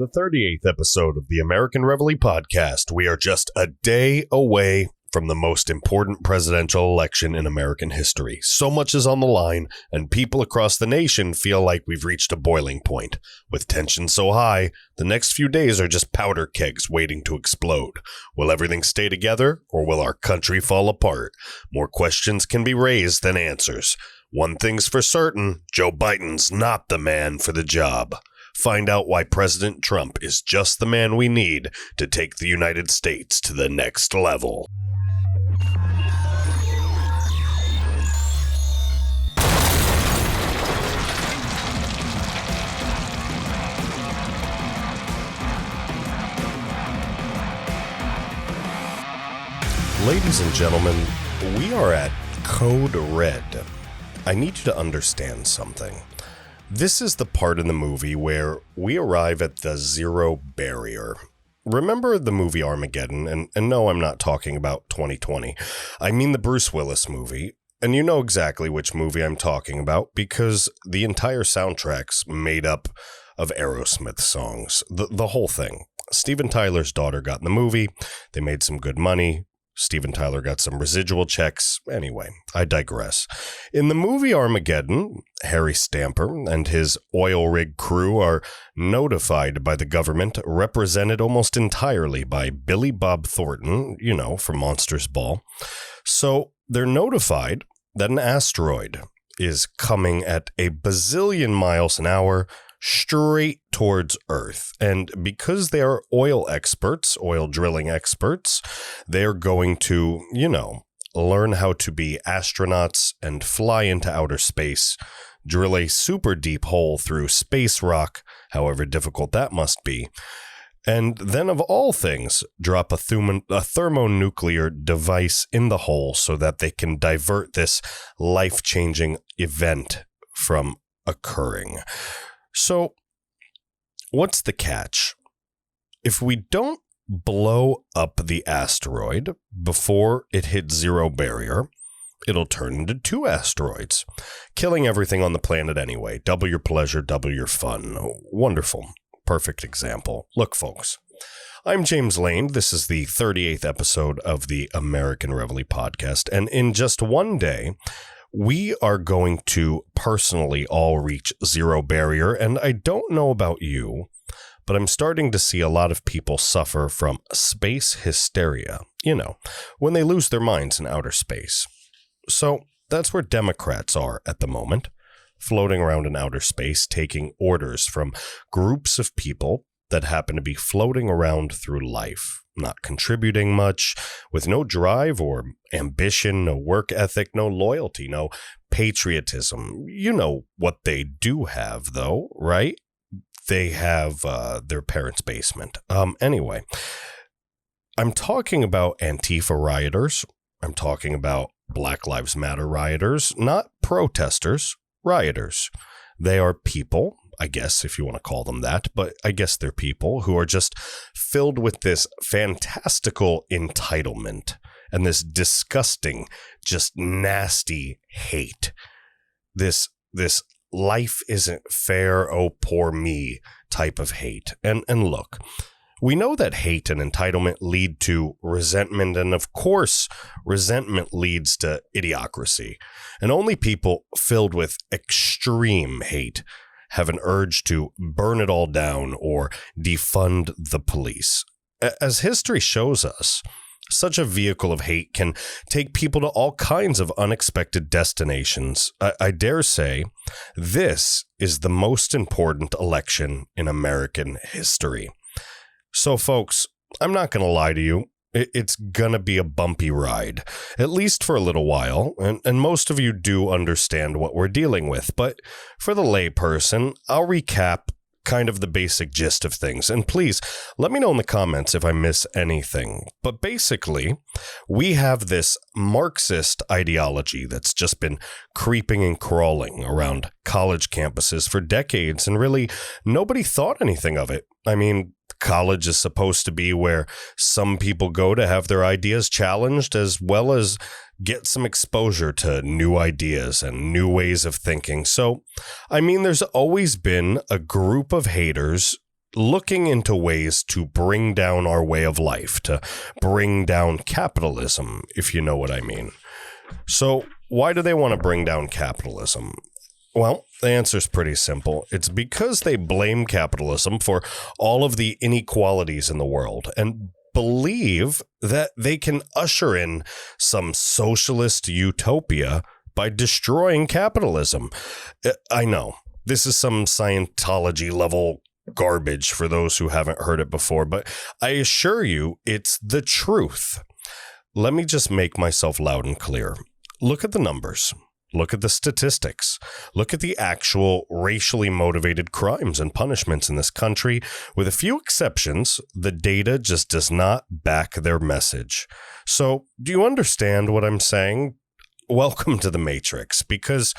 the 38th episode of the American Reveille Podcast. We are just a day away from the most important presidential election in American history. So much is on the line, and people across the nation feel like we've reached a boiling point. With tension so high, the next few days are just powder kegs waiting to explode. Will everything stay together, or will our country fall apart? More questions can be raised than answers. One thing's for certain, Joe Biden's not the man for the job. Find out why President Trump is just the man we need to take the United States to the next level. Ladies and gentlemen, we are at Code Red. I need you to understand something. This is the part in the movie where we arrive at the zero barrier. Remember the movie Armageddon? And no, I'm not talking about 2020. I mean the Bruce Willis movie. And you know exactly which movie I'm talking about because the entire soundtrack's made up of Aerosmith songs. The whole thing. Steven Tyler's daughter got in the movie. They made some good money. Steven Tyler got some residual checks. Anyway, I digress. In the movie Armageddon, Harry Stamper and his oil rig crew are notified by the government, represented almost entirely by Billy Bob Thornton, you know, from Monsters Ball. So they're notified that an asteroid is coming at a bazillion miles an hour straight towards Earth. And because they are oil experts, oil drilling experts, they're going to, learn how to be astronauts and fly into outer space, drill a super deep hole through space rock, however difficult that must be, and then of all things, drop a thermonuclear device in the hole so that they can divert this life-changing event from occurring. So, what's the catch? If we don't blow up the asteroid before it hits zero barrier, it'll turn into two asteroids, killing everything on the planet anyway. Double your pleasure, double your fun. Wonderful. Perfect example. Look, folks, I'm James Lane. This is the 38th episode of the American Reveille Podcast, and in just one day, we are going to personally all reach zero barrier, and I don't know about you, but I'm starting to see a lot of people suffer from space hysteria, when they lose their minds in outer space. So that's where Democrats are at the moment, floating around in outer space, taking orders from groups of people that happen to be floating around through life, not contributing much, with no drive or ambition, no work ethic, no loyalty, no patriotism. You know what they do have, though, right? They have their parents' basement. Anyway, I'm talking about Antifa rioters. I'm talking about Black Lives Matter rioters, not protesters, rioters. They are people, I guess, if you want to call them that, but I guess they're people who are just filled with this fantastical entitlement and this disgusting, just nasty hate. This life isn't fair, oh, poor me type of hate. And look, we know that hate and entitlement lead to resentment, and of course, resentment leads to idiocracy. And only people filled with extreme hate have an urge to burn it all down or defund the police. As history shows us, such a vehicle of hate can take people to all kinds of unexpected destinations. I dare say this is the most important election in American history. So, folks, I'm not going to lie to you. It's going to be a bumpy ride, at least for a little while, and most of you do understand what we're dealing with. But for the layperson, I'll recap kind of the basic gist of things. And please, let me know in the comments if I miss anything. But basically, we have this Marxist ideology that's just been creeping and crawling around college campuses for decades, and really nobody thought anything of it. I mean, college is supposed to be where some people go to have their ideas challenged, as well as get some exposure to new ideas and new ways of thinking. So, I mean, there's always been a group of haters looking into ways to bring down our way of life, to bring down capitalism, if you know what I mean. So why do they want to bring down capitalism? Well, the answer is pretty simple. It's because they blame capitalism for all of the inequalities in the world and believe that they can usher in some socialist utopia by destroying capitalism. I know this is some Scientology level garbage for those who haven't heard it before, but I assure you it's the truth. Let me just make myself loud and clear. Look at the numbers. Look at the statistics. Look at the actual racially motivated crimes and punishments in this country. With a few exceptions, the data just does not back their message. So, do you understand what I'm saying? Welcome to the Matrix, because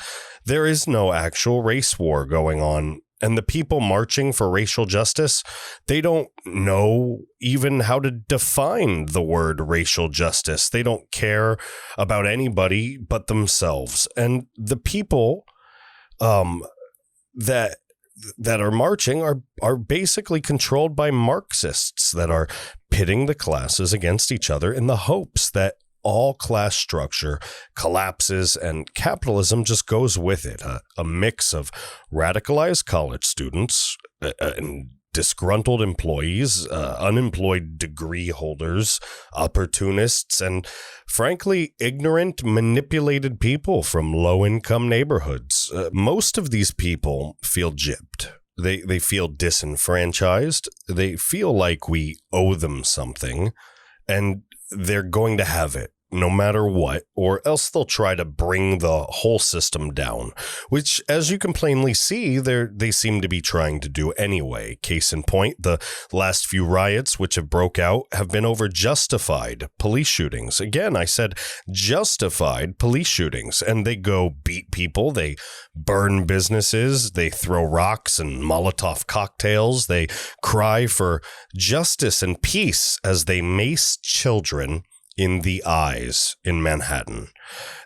there is no actual race war going on. And the people marching for racial justice, they don't know even how to define the word racial justice. They don't care about anybody but themselves. And the people that are marching are basically controlled by Marxists that are pitting the classes against each other in the hopes that all class structure collapses and capitalism just goes with it. A mix of radicalized college students and disgruntled employees, unemployed degree holders, opportunists, and frankly, ignorant, manipulated people from low-income neighborhoods. Most of these people feel gypped. They feel disenfranchised. They feel like we owe them something, and they're going to have it no matter what, or else they'll try to bring the whole system down, which, as you can plainly see, they seem to be trying to do anyway. Case in point, the last few riots which have broke out have been over justified police shootings. Again, I said justified police shootings, and they go beat people, they burn businesses, they throw rocks and Molotov cocktails, they cry for justice and peace as they mace children in the eyes in Manhattan.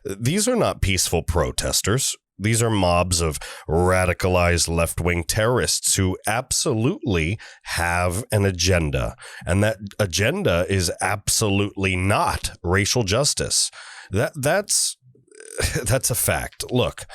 These are not peaceful protesters. These are mobs of radicalized left-wing terrorists who absolutely have an agenda. And that agenda is absolutely not racial justice. That's a fact. Look,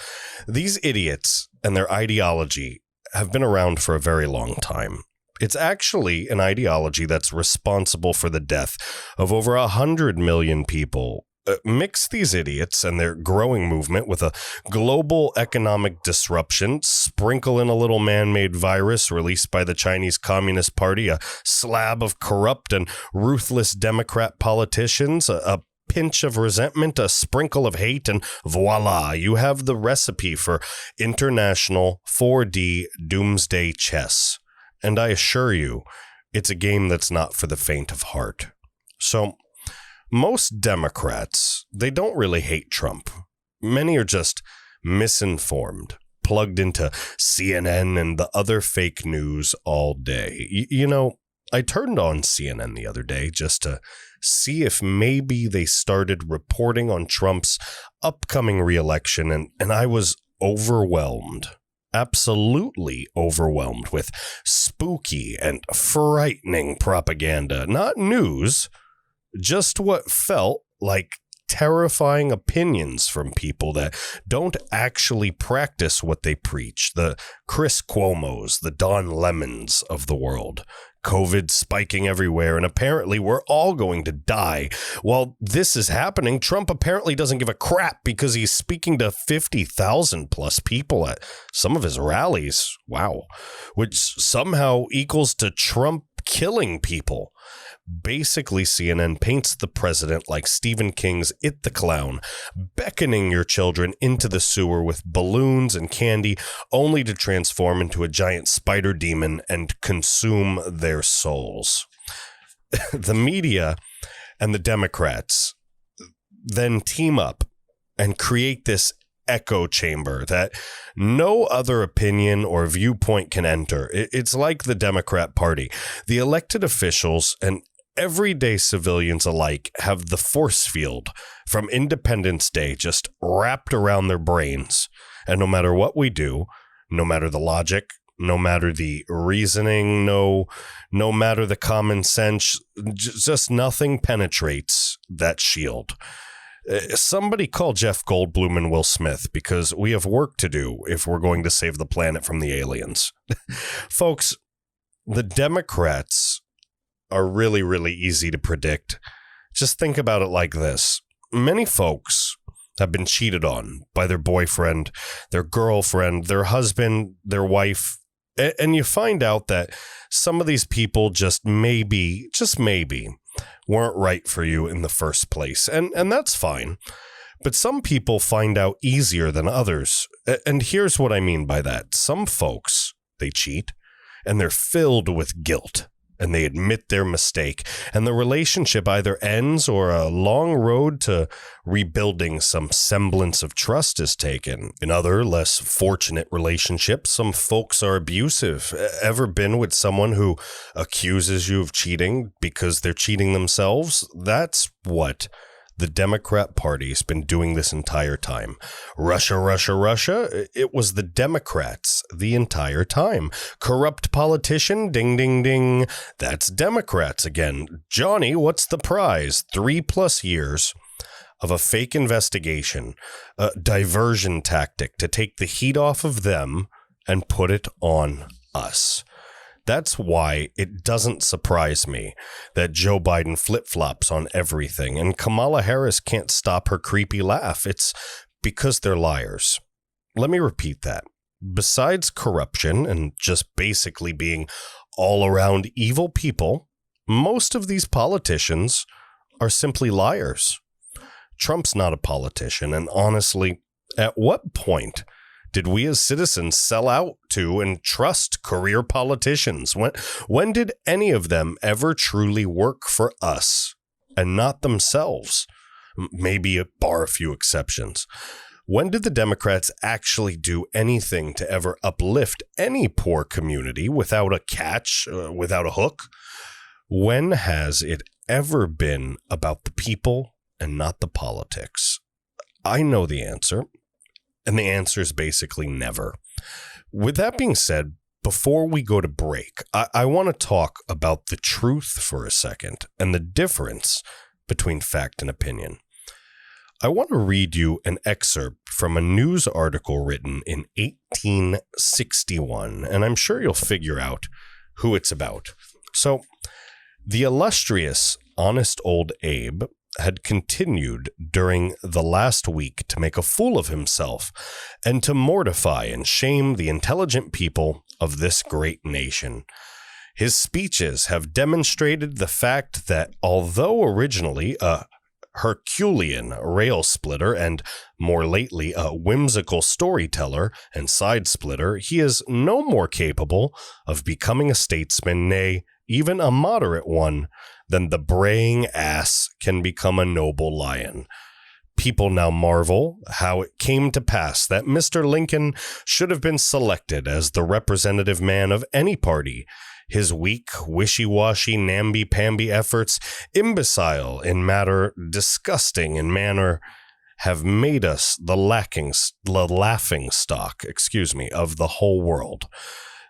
these idiots and their ideology have been around for a very long time. It's actually an ideology that's responsible for the death of over 100 million people. Mix these idiots and their growing movement with a global economic disruption, sprinkle in a little man-made virus released by the Chinese Communist Party, a slab of corrupt and ruthless Democrat politicians, a pinch of resentment, a sprinkle of hate, and voila, you have the recipe for international 4D doomsday chess. And I assure you, it's a game that's not for the faint of heart. So, most Democrats, they don't really hate Trump. Many are just misinformed, plugged into CNN and the other fake news all day. You know, I turned on CNN the other day just to see if maybe they started reporting on Trump's upcoming re-election, and I was overwhelmed. Absolutely overwhelmed with spooky and frightening propaganda, not news, just what felt like terrifying opinions from people that don't actually practice what they preach. The Chris Cuomos, the Don Lemons of the world. COVID spiking everywhere, and apparently we're all going to die. While this is happening, Trump apparently doesn't give a crap because he's speaking to 50,000 plus people at some of his rallies. Wow. Which somehow equals to Trump killing people. Basically, CNN paints the president like Stephen King's It the Clown, beckoning your children into the sewer with balloons and candy, only to transform into a giant spider demon and consume their souls. The media and the Democrats then team up and create this echo chamber that no other opinion or viewpoint can enter. It's like the Democrat Party. The elected officials and everyday civilians alike have the force field from Independence Day just wrapped around their brains. And no matter what we do, no matter the logic, no matter the reasoning, no matter the common sense, just nothing penetrates that shield. Somebody call Jeff Goldblum and Will Smith, because we have work to do if we're going to save the planet from the aliens. Folks, the Democrats are really, really easy to predict. Just think about it like this. Many folks have been cheated on by their boyfriend, their girlfriend, their husband, their wife. And you find out that some of these people just maybe weren't right for you in the first place. And that's fine. But some people find out easier than others. And here's what I mean by that. Some folks, they cheat and they're filled with guilt. And they admit their mistake, and the relationship either ends or a long road to rebuilding some semblance of trust is taken. In other, less fortunate relationships, some folks are abusive. Ever been with someone who accuses you of cheating because they're cheating themselves? That's what the Democrat Party's been doing this entire time. Russia, Russia, Russia. It was the Democrats the entire time. Corrupt politician, ding, ding, ding. That's Democrats again. Johnny, what's the prize? 3+ years of a fake investigation, a diversion tactic to take the heat off of them and put it on us. That's why it doesn't surprise me that Joe Biden flip-flops on everything and Kamala Harris can't stop her creepy laugh. It's because they're liars. Let me repeat that. Besides corruption and just basically being all-around evil people, most of these politicians are simply liars. Trump's not a politician, and honestly, at what point did we as citizens sell out to and trust career politicians? When did any of them ever truly work for us and not themselves? Maybe bar a few exceptions. When did the Democrats actually do anything to ever uplift any poor community without a catch, without a hook? When has it ever been about the people and not the politics? I know the answer. And the answer is basically never. With that being said, before we go to break, I want to talk about the truth for a second and the difference between fact and opinion. I want to read you an excerpt from a news article written in 1861, and I'm sure you'll figure out who it's about. So, the illustrious Honest Old Abe had continued during the last week to make a fool of himself and to mortify and shame the intelligent people of this great nation. His speeches have demonstrated the fact that although originally a Herculean rail splitter and more lately a whimsical storyteller and side splitter, he is no more capable of becoming a statesman, nay, even a moderate one, than the braying ass can become a noble lion. People now marvel how it came to pass that Mr. Lincoln should have been selected as the representative man of any party. His weak, wishy-washy, namby-pamby efforts, imbecile in matter, disgusting in manner, have made us the laughing stock, of the whole world.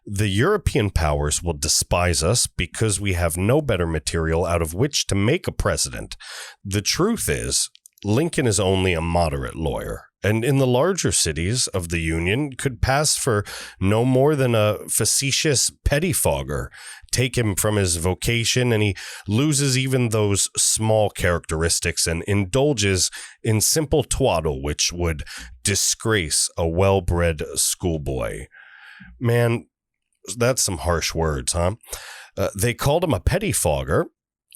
The European powers will despise us because we have no better material out of which to make a president. The truth is, Lincoln is only a moderate lawyer, and in the larger cities of the Union could pass for no more than a facetious pettifogger. Take him from his vocation, and he loses even those small characteristics and indulges in simple twaddle, which would disgrace a well-bred schoolboy. Man, that's some harsh words, huh? They called him a pettifogger,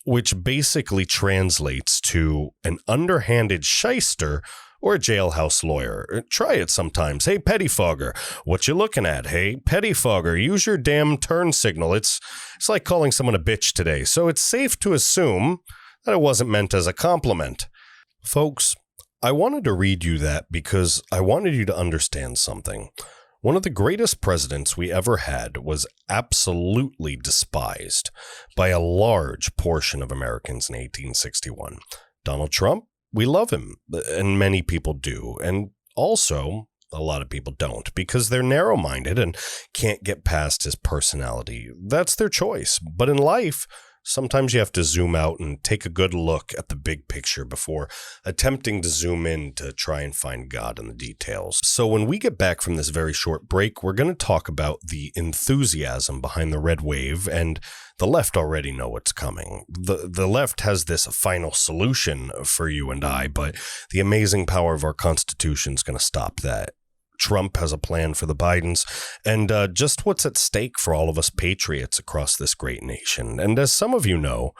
which basically translates to an underhanded shyster or a jailhouse lawyer. Try it sometimes. Hey, pettifogger, what you looking at? Hey, pettifogger, use your damn turn signal. It's like calling someone a bitch today, so it's safe to assume that it wasn't meant as a compliment. Folks, I wanted to read you that because I wanted you to understand something. One of the greatest presidents we ever had was absolutely despised by a large portion of Americans in 1861. Donald Trump, we love him, and many people do. And also, a lot of people don't because they're narrow-minded and can't get past his personality. That's their choice. But in life, sometimes you have to zoom out and take a good look at the big picture before attempting to zoom in to try and find God in the details. So when we get back from this very short break, we're going to talk about the enthusiasm behind the red wave, and the left already know what's coming. The left has this final solution for you and I, but the amazing power of our Constitution is going to stop that. Trump has a plan for the Bidens, and just what's at stake for all of us patriots across this great nation. And as some of you know,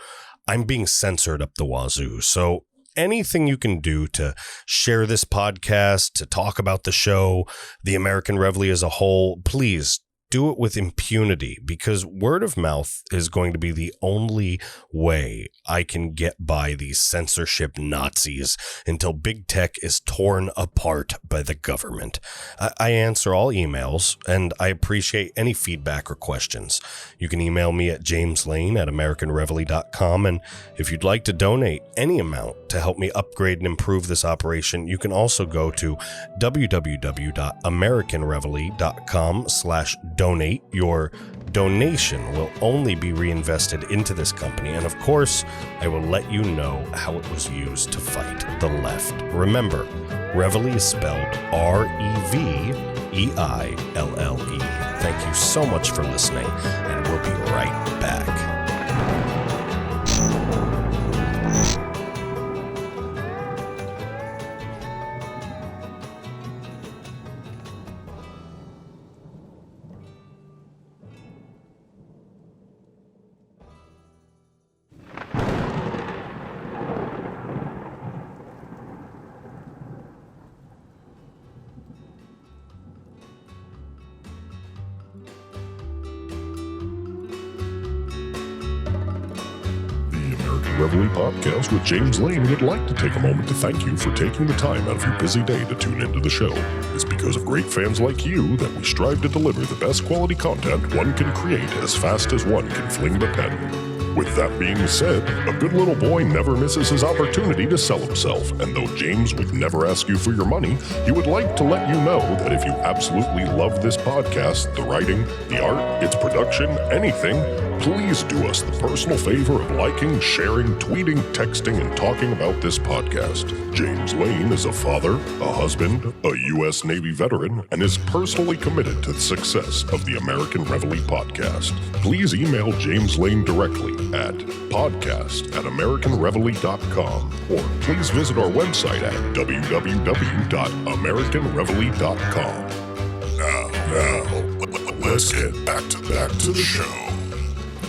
I'm being censored up the wazoo, so anything you can do to share this podcast, to talk about the show, the American Reveille as a whole, please do it with impunity, because word of mouth is going to be the only way I can get by these censorship Nazis until big tech is torn apart by the government. I answer all emails, and I appreciate any feedback or questions. You can email me at jameslane@AmericanReveille.com, and if you'd like to donate any amount to help me upgrade and improve this operation, you can also go to www.AmericanReveille.com/donate. Your donation will only be reinvested into this company, and of course, I will let you know how it was used to fight the left. Remember, Reveille is spelled Reveille. Thank you so much for listening, and we'll be right back. Reveille Podcast with James Lane would like to take a moment to thank you for taking the time out of your busy day to tune into the show. It's because of great fans like you that we strive to deliver the best quality content one can create as fast as one can fling the pen. With that being said, a good little boy never misses his opportunity to sell himself, and though James would never ask you for your money, he would like to let you know that if you absolutely love this podcast, the writing, the art, its production, anything, please do us the personal favor of liking, sharing, tweeting, texting, and talking about this podcast. James Lane is a father, a husband, a U.S. Navy veteran, and is personally committed to the success of the American Reveille Podcast. Please email James Lane directly at podcast@AmericanReveille.com, or please visit our website at www.AmericanReveille.com. Now, let's get back to the show.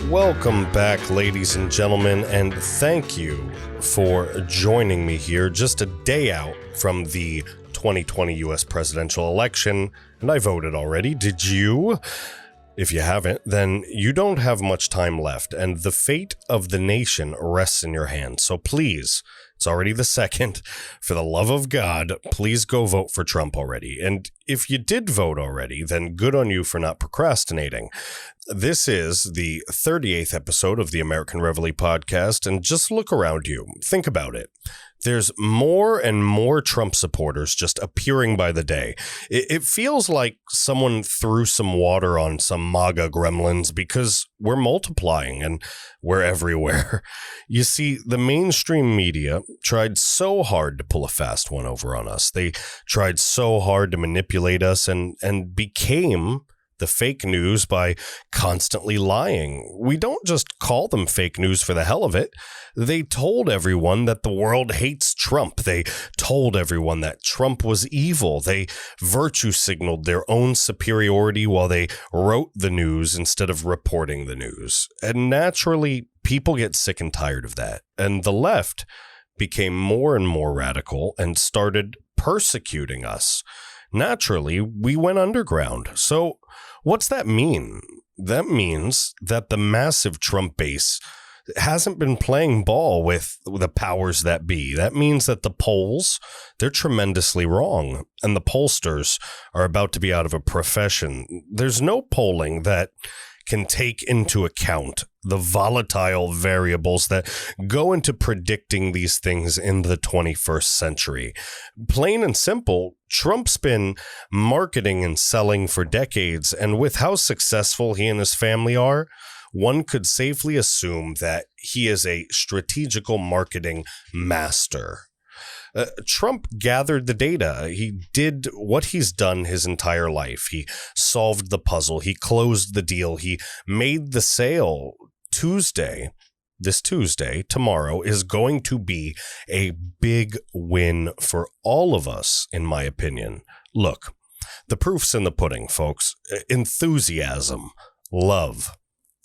Welcome back, ladies and gentlemen, and thank you for joining me here just a day out from the 2020 U.S. presidential election, and I voted already. Did you? If you haven't, then you don't have much time left, and the fate of the nation rests in your hands. So please, it's already the 2nd. For the love of God, please go vote for Trump already. And if you did vote already, then good on you for not procrastinating. This is the 38th episode of the American Reveille Podcast, and just look around you. Think about it. There's more and more Trump supporters just appearing by the day. It feels like someone threw some water on some MAGA gremlins because we're multiplying and we're everywhere. You see, the mainstream media tried so hard to pull a fast one over on us. They tried so hard to manipulate us and became the fake news by constantly lying. We don't just call them fake news for the hell of it. They told everyone that the world hates Trump. They told everyone that Trump was evil. They virtue signaled their own superiority while they wrote the news instead of reporting the news. And naturally, people get sick and tired of that. And the left became more and more radical and started persecuting us. Naturally, we went underground. So what's that mean? That means that the massive Trump base hasn't been playing ball with the powers that be. That means that the polls, they're tremendously wrong, and the pollsters are about to be out of a profession. There's no polling that can take into account the volatile variables that go into predicting these things in the 21st century. Plain and simple, Trump's been marketing and selling for decades, and with how successful he and his family are, one could safely assume that he is a strategical marketing master. Trump gathered the data. He did what he's done his entire life. He solved the puzzle. He closed the deal. He made the sale. This Tuesday, tomorrow, is going to be a big win for all of us, in my opinion. Look, the proof's in the pudding, folks. Enthusiasm, love,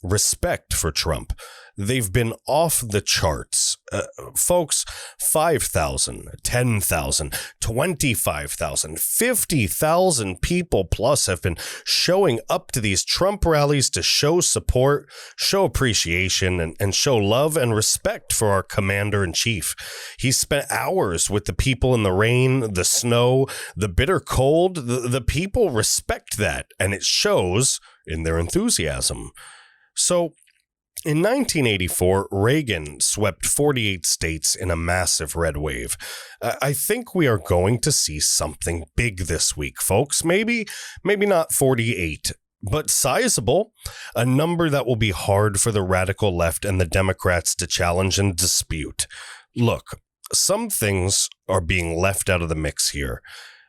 respect for Trump. They've been off the charts. Folks, 5,000, 10,000, 25,000, 50,000 people plus have been showing up to these Trump rallies to show support, show appreciation, and show love and respect for our commander-in-chief. He spent hours with the people in the rain, the snow, the bitter cold. The people respect that, and it shows in their enthusiasm. So, in 1984, Reagan swept 48 states in a massive red wave. I think we are going to see something big this week, folks. Maybe not 48, but sizable. A number that will be hard for the radical left and the Democrats to challenge and dispute. Look, some things are being left out of the mix here.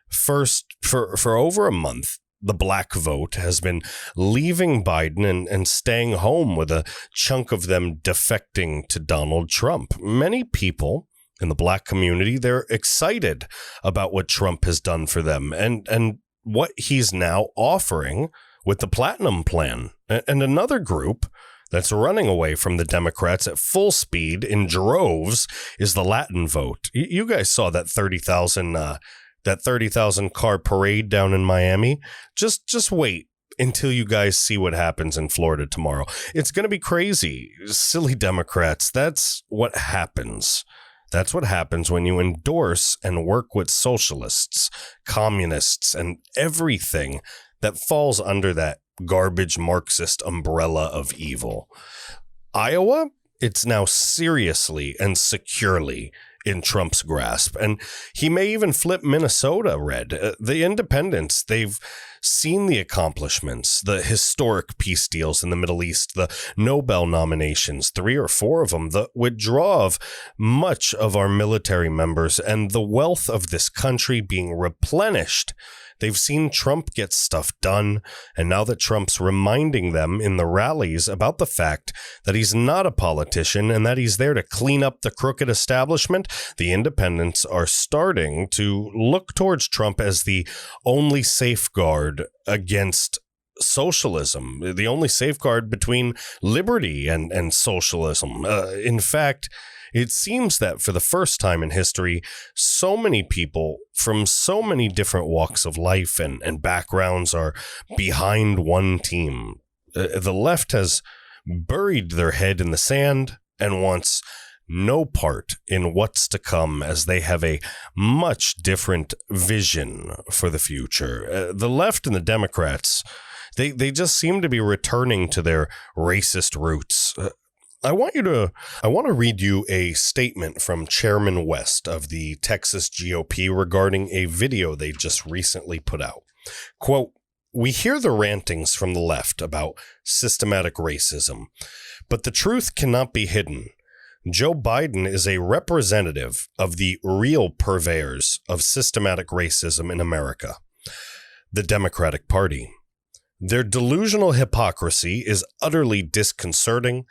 First, for over a month, the black vote has been leaving Biden and staying home, with a chunk of them defecting to Donald Trump. Many people in the black community, they're excited about what Trump has done for them and what he's now offering with the Platinum Plan. And another group that's running away from the Democrats at full speed in droves is the Latin vote. You guys saw that 30,000 car parade down in Miami. Just wait until you guys see what happens in Florida tomorrow. It's going to be crazy. Silly Democrats. That's what happens. That's what happens when you endorse and work with socialists, communists, and everything that falls under that garbage Marxist umbrella of evil. Iowa, it's now seriously and securely in Trump's grasp, and he may even flip Minnesota red. The independents, they've seen the accomplishments, the historic peace deals in the Middle East, the Nobel nominations, 3 or 4 of them, the withdrawal of much of our military members, and the wealth of this country being replenished. They've seen Trump get stuff done, and now that Trump's reminding them in the rallies about the fact that he's not a politician and that he's there to clean up the crooked establishment, the independents are starting to look towards Trump as the only safeguard against socialism, the only safeguard between liberty and socialism. In fact, it seems that for the first time in history, so many people from so many different walks of life and backgrounds are behind one team. The left has buried their head in the sand and wants no part in what's to come, as they have a much different vision for the future. The left and the Democrats, they just seem to be returning to their racist roots. I want to read you a statement from Chairman West of the Texas GOP regarding a video they just recently put out. Quote, "We hear the rantings from the left about systematic racism, but the truth cannot be hidden. Joe Biden is a representative of the real purveyors of systematic racism in America, the Democratic Party. Their delusional hypocrisy is utterly disconcerting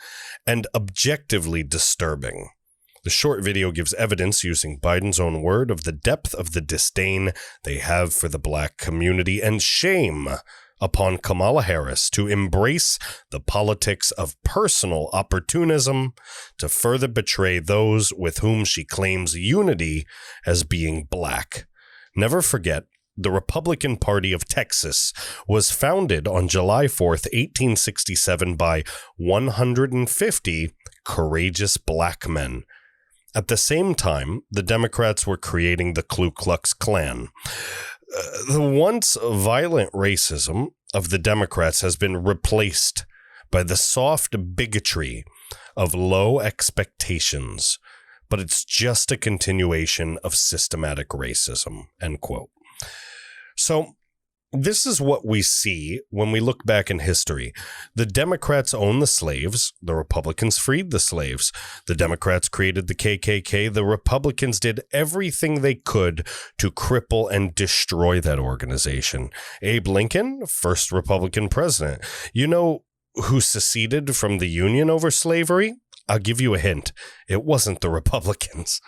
and objectively disturbing. The short video gives evidence, using Biden's own word, of the depth of the disdain they have for the black community, and shame upon Kamala Harris to embrace the politics of personal opportunism to further betray those with whom she claims unity as being black. Never forget, the Republican Party of Texas was founded on July 4th, 1867 by 150 courageous black men. At the same time, the Democrats were creating the Ku Klux Klan. The once violent racism of the Democrats has been replaced by the soft bigotry of low expectations, but it's just a continuation of systematic racism, end quote. So this is what we see when we look back in history. The Democrats owned the slaves. The Republicans freed the slaves. The Democrats created the KKK. The Republicans did everything they could to cripple and destroy that organization. Abe Lincoln, first Republican president. You know who seceded from the Union over slavery? I'll give you a hint. It wasn't the Republicans.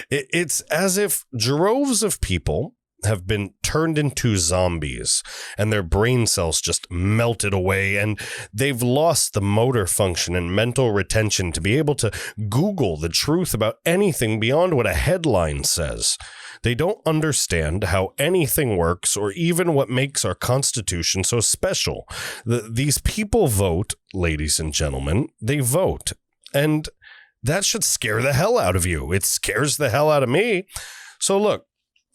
It's as if droves of people have been turned into zombies and their brain cells just melted away, and they've lost the motor function and mental retention to be able to Google the truth about anything beyond what a headline says. They don't understand how anything works or even what makes our Constitution so special. These people vote, ladies and gentlemen, they vote. And that should scare the hell out of you. It scares the hell out of me. So look,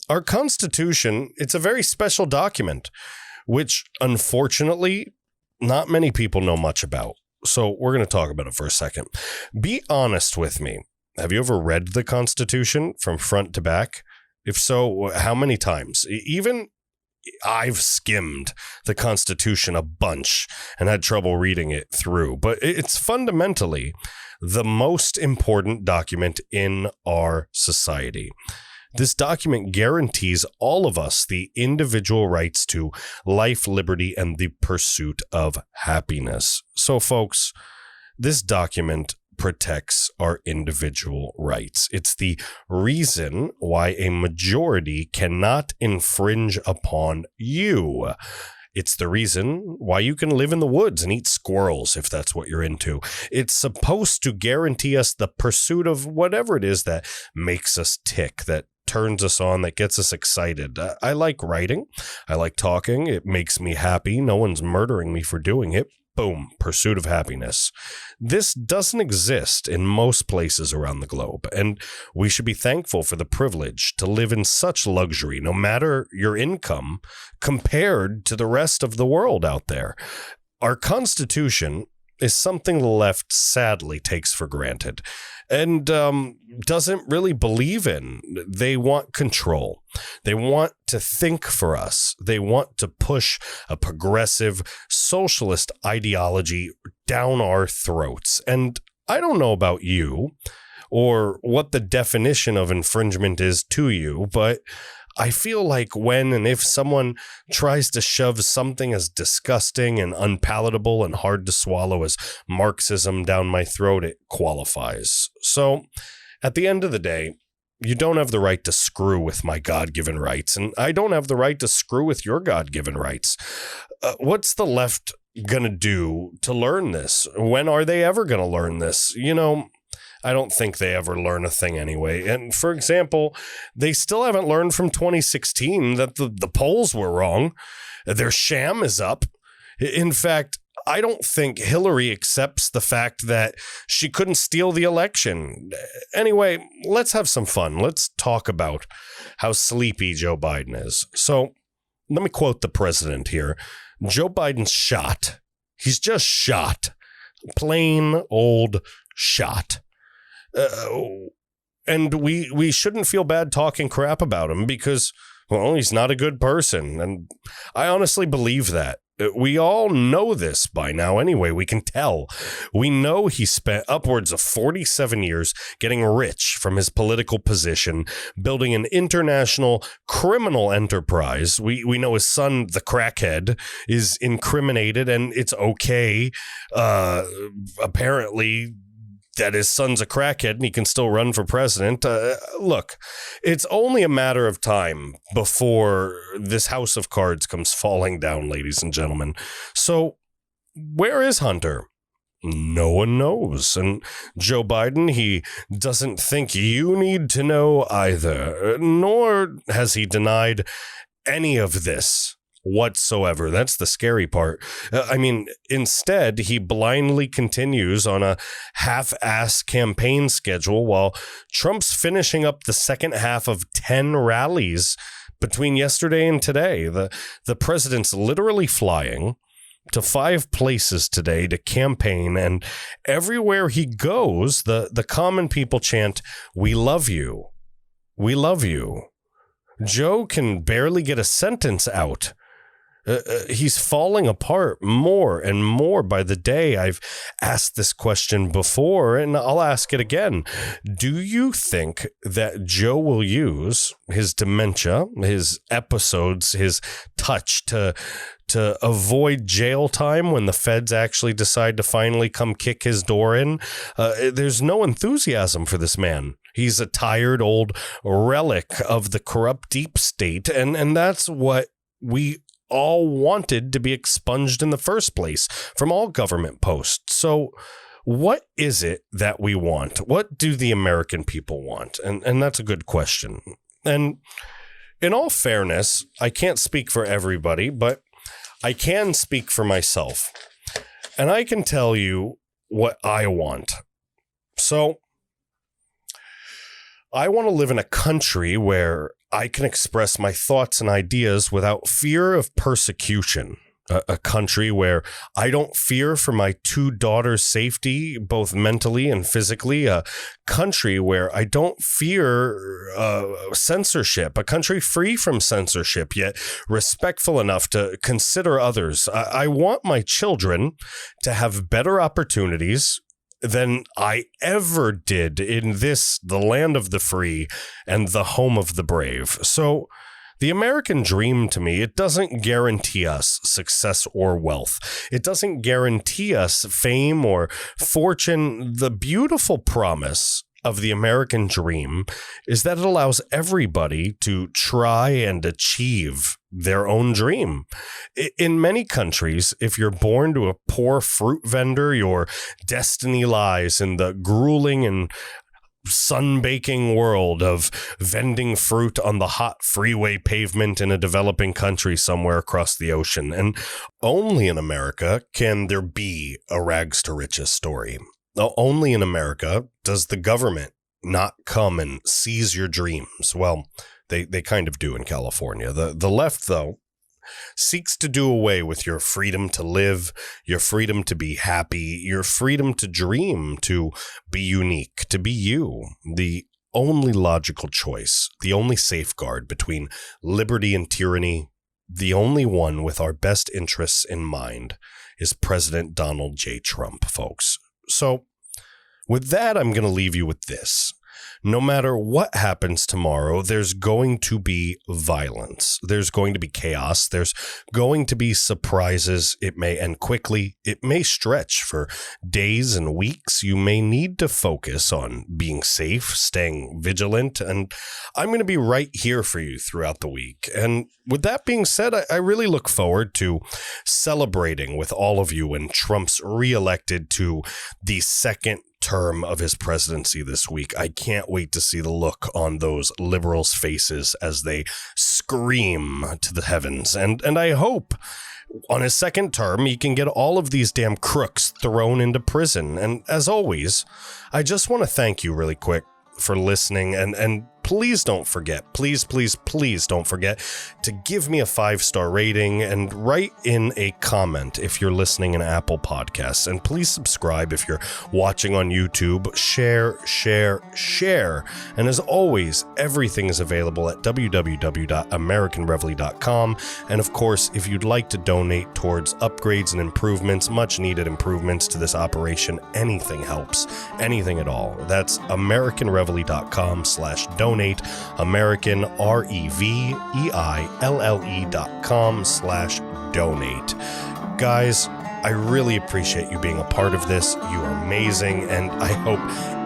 our Constitution, it's a very special document, which unfortunately not many people know much about. So we're going to talk about it for a second. Be honest with me. Have you ever read the Constitution from front to back? If so, how many times? Even I've skimmed the Constitution a bunch and had trouble reading it through, but it's fundamentally the most important document in our society. This document guarantees all of us the individual rights to life, liberty, and the pursuit of happiness. So, folks, this document protects our individual rights. It's the reason why a majority cannot infringe upon you. It's the reason why you can live in the woods and eat squirrels if that's what you're into. It's supposed to guarantee us the pursuit of whatever it is that makes us tick, that turns us on, that gets us excited. I like writing. I like talking. It makes me happy. No one's murdering me for doing it. Boom, pursuit of happiness. This doesn't exist in most places around the globe, and we should be thankful for the privilege to live in such luxury, no matter your income, compared to the rest of the world out there. Our Constitution is something the left sadly takes for granted and doesn't really believe in. They want control. They want to think for us. They want to push a progressive socialist ideology down our throats. And I don't know about you or what the definition of infringement is to you, but I feel like when and if someone tries to shove something as disgusting and unpalatable and hard to swallow as Marxism down my throat, it qualifies. So at the end of the day, you don't have the right to screw with my God-given rights, and I don't have the right to screw with your God-given rights. What's the left going to do to learn this? When are they ever going to learn this? You know, I don't think they ever learn a thing anyway. And for example, they still haven't learned from 2016 that the polls were wrong. Their sham is up. In fact, I don't think Hillary accepts the fact that she couldn't steal the election. Anyway, let's have some fun. Let's talk about how sleepy Joe Biden is. So let me quote the president here. Joe Biden's shot. He's just shot. Plain old shot. And we shouldn't feel bad talking crap about him because, well, he's not a good person. And I honestly believe that. We all know this by now anyway. We can tell. We know he spent upwards of 47 years getting rich from his political position, building an international criminal enterprise. We know his son, the crackhead, is incriminated, and it's okay, apparently, that his son's a crackhead and he can still run for president. Look, it's only a matter of time before this house of cards comes falling down, ladies and gentlemen. So where is Hunter? No one knows. And Joe Biden, he doesn't think you need to know either, nor has he denied any of this whatsoever. That's the scary part. Instead, he blindly continues on a half-ass campaign schedule while Trump's finishing up the second half of 10 rallies between yesterday and today. The president's literally flying to 5 places today to campaign, and everywhere he goes, the common people chant, "We love you. We love you." Joe can barely get a sentence out. He's falling apart more and more by the day. I've asked this question before, and I'll ask it again. Do you think that Joe will use his dementia, his episodes, his touch to avoid jail time when the feds actually decide to finally come kick his door in? There's no enthusiasm for this man. He's a tired old relic of the corrupt deep state, and that's what we all wanted to be expunged in the first place from all government posts. So what is it that we want? What do the American people want? And that's a good question. And in all fairness, I can't speak for everybody, but I can speak for myself. And I can tell you what I want. So I want to live in a country where I can express my thoughts and ideas without fear of persecution. A country where I don't fear for my 2 daughters' safety, both mentally and physically. A country where I don't fear censorship. A country free from censorship, yet respectful enough to consider others. I want my children to have better opportunities than I ever did in this, the land of the free and the home of the brave. So the American dream, to me, it doesn't guarantee us success or wealth. It doesn't guarantee us fame or fortune. The beautiful promise of the American dream is that it allows everybody to try and achieve their own dream. In many countries, if you're born to a poor fruit vendor, your destiny lies in the grueling and sun-baking world of vending fruit on the hot freeway pavement in a developing country somewhere across the ocean. And only in America can there be a rags to riches story. Only in America does the government not come and seize your dreams. Well, they kind of do in California. The left, though, seeks to do away with your freedom to live, your freedom to be happy, your freedom to dream, to be unique, to be you. The only logical choice, the only safeguard between liberty and tyranny, the only one with our best interests in mind, is President Donald J. Trump, folks. So with that, I'm going to leave you with this. No matter what happens tomorrow, there's going to be violence. There's going to be chaos. There's going to be surprises. It may end quickly. It may stretch for days and weeks. You may need to focus on being safe, staying vigilant, and I'm going to be right here for you throughout the week. And with that being said, I really look forward to celebrating with all of you when Trump's reelected to the second term of his presidency this week. I can't wait to see the look on those liberals' faces as they scream to the heavens. And I hope on his second term, he can get all of these damn crooks thrown into prison. And as always, I just want to thank you really quick for listening, and please don't forget, please don't forget to give me a 5-star rating and write in a comment if you're listening in Apple Podcasts, and please subscribe if you're watching on YouTube. Share. And as always, everything is available at www.americanreveille.com. And of course, if you'd like to donate towards upgrades and improvements, much needed improvements to this operation, anything helps, anything at all. That's americanreveille.com/donate. American REVEILLE.com/donate. Guys, I really appreciate you being a part of this. You are amazing, and I hope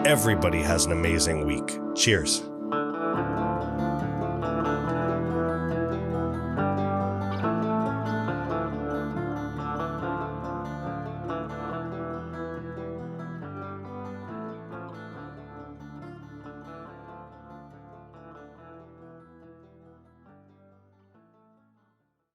everybody has an amazing week. Cheers.